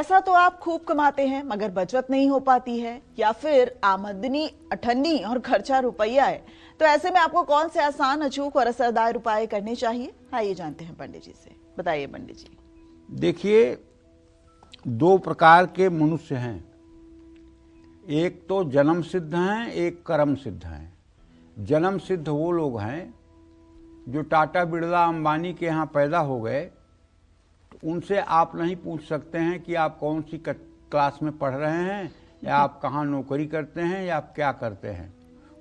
पैसा तो आप खूब कमाते हैं मगर बचत नहीं हो पाती है, या फिर आमदनी अठन्नी और खर्चा रुपया है, तो ऐसे में आपको कौन से आसान, अचूक और असरदार उपाय करने चाहिए? आइए जानते हैं पंडित जी से। बताइए पंडित जी। देखिए, दो प्रकार के मनुष्य हैं, एक तो जन्म सिद्ध हैं, एक कर्म सिद्ध हैं। जन्म सिद्ध वो लोग हैं जो टाटा, बिरला, अंबानी के यहाँ पैदा हो गए, तो उनसे आप नहीं पूछ सकते हैं कि आप कौन सी क्लास में पढ़ रहे हैं, या आप कहाँ नौकरी करते हैं, या आप क्या करते हैं।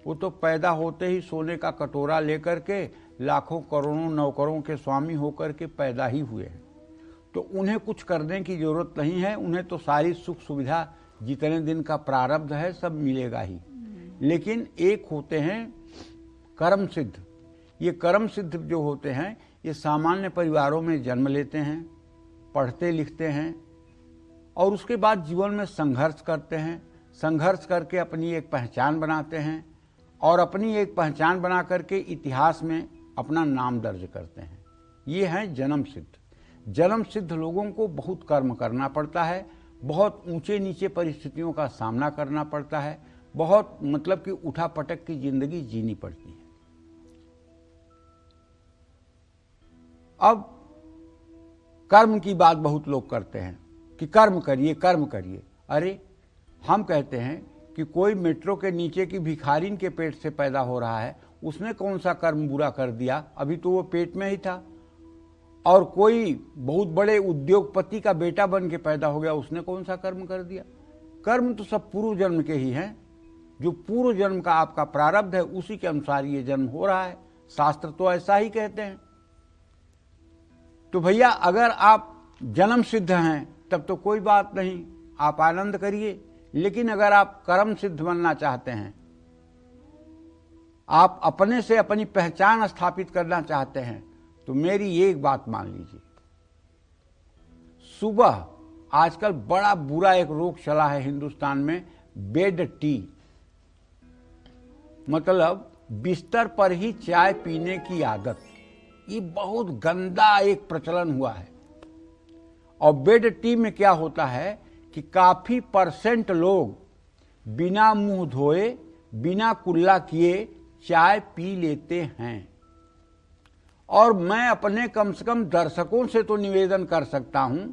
वो तो पैदा होते ही सोने का कटोरा लेकर के लाखों करोड़ों नौकरों के स्वामी होकर के पैदा ही हुए हैं, तो उन्हें कुछ करने की जरूरत नहीं है। उन्हें तो सारी सुख सुविधा जितने दिन का प्रारब्ध है सब मिलेगा ही। लेकिन एक होते हैं कर्म सिद्ध। ये कर्म सिद्ध जो होते हैं, ये सामान्य परिवारों में जन्म लेते हैं, पढ़ते लिखते हैं और उसके बाद जीवन में संघर्ष करते हैं। संघर्ष करके अपनी एक पहचान बनाते हैं और अपनी एक पहचान बना करके इतिहास में अपना नाम दर्ज करते हैं। ये हैं जन्म सिद्ध। जन्म सिद्ध लोगों को बहुत कर्म करना पड़ता है, बहुत ऊंचे नीचे परिस्थितियों का सामना करना पड़ता है, बहुत मतलब कि उठा पटक की जिंदगी जीनी पड़ती है। अब कर्म की बात बहुत लोग करते हैं कि कर्म करिए, कर्म करिए। अरे, हम कहते हैं कि कोई मेट्रो के नीचे की भिखारिन के पेट से पैदा हो रहा है, उसने कौन सा कर्म बुरा कर दिया? अभी तो वो पेट में ही था। और कोई बहुत बड़े उद्योगपति का बेटा बन के पैदा हो गया, उसने कौन सा कर्म कर दिया? कर्म तो सब पूर्व जन्म के ही हैं। जो पूर्व जन्म का आपका प्रारब्ध है उसी के अनुसार ये जन्म हो रहा है। शास्त्र तो ऐसा ही कहते हैं। तो भैया, अगर आप जन्म सिद्ध हैं तब तो कोई बात नहीं, आप आनंद करिए। लेकिन अगर आप कर्म सिद्ध बनना चाहते हैं, आप अपने से अपनी पहचान स्थापित करना चाहते हैं, तो मेरी एक बात मान लीजिए। सुबह आजकल बड़ा बुरा एक रोग चला है हिंदुस्तान में, बेड टी, मतलब बिस्तर पर ही चाय पीने की आदत। ये बहुत गंदा एक प्रचलन हुआ है। और बेड टी में क्या होता है कि काफी % लोग बिना मुंह धोए, बिना कुल्ला किए चाय पी लेते हैं। और मैं अपने कम से कम दर्शकों से तो निवेदन कर सकता हूं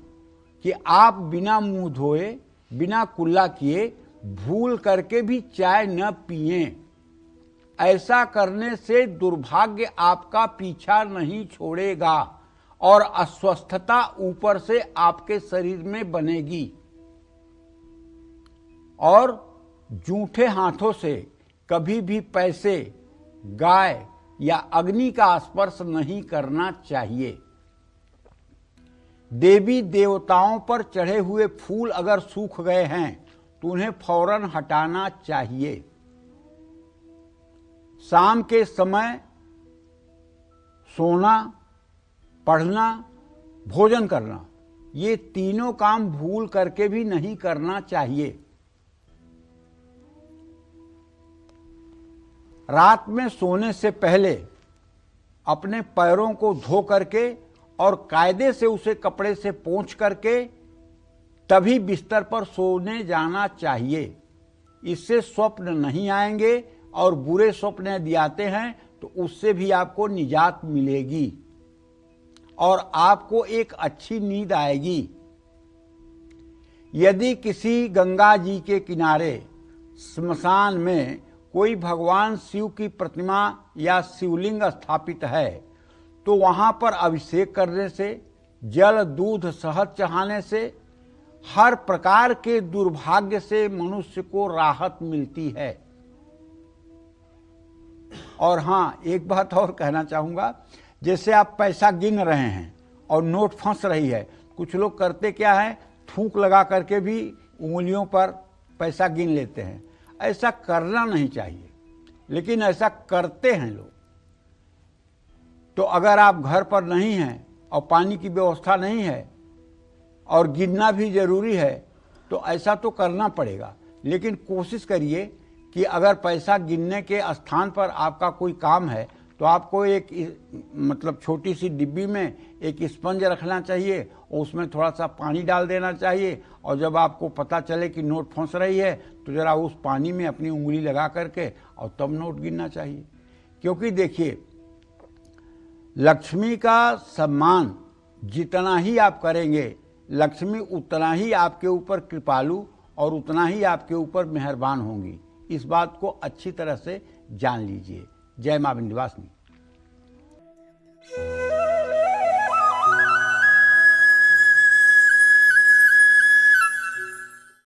कि आप बिना मुंह धोए, बिना कुल्ला किए भूल करके भी चाय न पिएं। ऐसा करने से दुर्भाग्य आपका पीछा नहीं छोड़ेगा और अस्वस्थता ऊपर से आपके शरीर में बनेगी। और जूठे हाथों से कभी भी पैसे, गाय या अग्नि का स्पर्श नहीं करना चाहिए। देवी देवताओं पर चढ़े हुए फूल अगर सूख गए हैं तो उन्हें फौरन हटाना चाहिए। शाम के समय सोना, पढ़ना, भोजन करना, ये तीनों काम भूल करके भी नहीं करना चाहिए। रात में सोने से पहले अपने पैरों को धो करके और कायदे से उसे कपड़े से पोंछ करके तभी बिस्तर पर सोने जाना चाहिए। इससे स्वप्न नहीं आएंगे और बुरे स्वप्न यदि आते हैं तो उससे भी आपको निजात मिलेगी और आपको एक अच्छी नींद आएगी। यदि किसी गंगा जी के किनारे स्मशान में कोई भगवान शिव की प्रतिमा या शिवलिंग स्थापित है तो वहां पर अभिषेक करने से, जल, दूध, शहद चढ़ाने से हर प्रकार के दुर्भाग्य से मनुष्य को राहत मिलती है। और हाँ, एक बात और कहना चाहूंगा, जैसे आप पैसा गिन रहे हैं और नोट फंस रही है, कुछ लोग करते क्या है, थूक लगा करके भी उंगलियों पर पैसा गिन लेते हैं। ऐसा करना नहीं चाहिए, लेकिन ऐसा करते हैं लोग। तो अगर आप घर पर नहीं हैं और पानी की व्यवस्था नहीं है और गिनना भी जरूरी है तो ऐसा तो करना पड़ेगा। लेकिन कोशिश करिए कि अगर पैसा गिनने के स्थान पर आपका कोई काम है तो आपको एक मतलब छोटी सी डिब्बी में एक स्पंज रखना चाहिए और उसमें थोड़ा सा पानी डाल देना चाहिए, और जब आपको पता चले कि नोट फंस रही है तो जरा उस पानी में अपनी उंगली लगा करके और तब नोट गिनना चाहिए। क्योंकि देखिए, लक्ष्मी का सम्मान जितना ही आप करेंगे, लक्ष्मी उतना ही आपके ऊपर कृपालु और उतना ही आपके ऊपर मेहरबान होंगी। इस बात को अच्छी तरह से जान लीजिए। जय मां विंध्यवासिनी।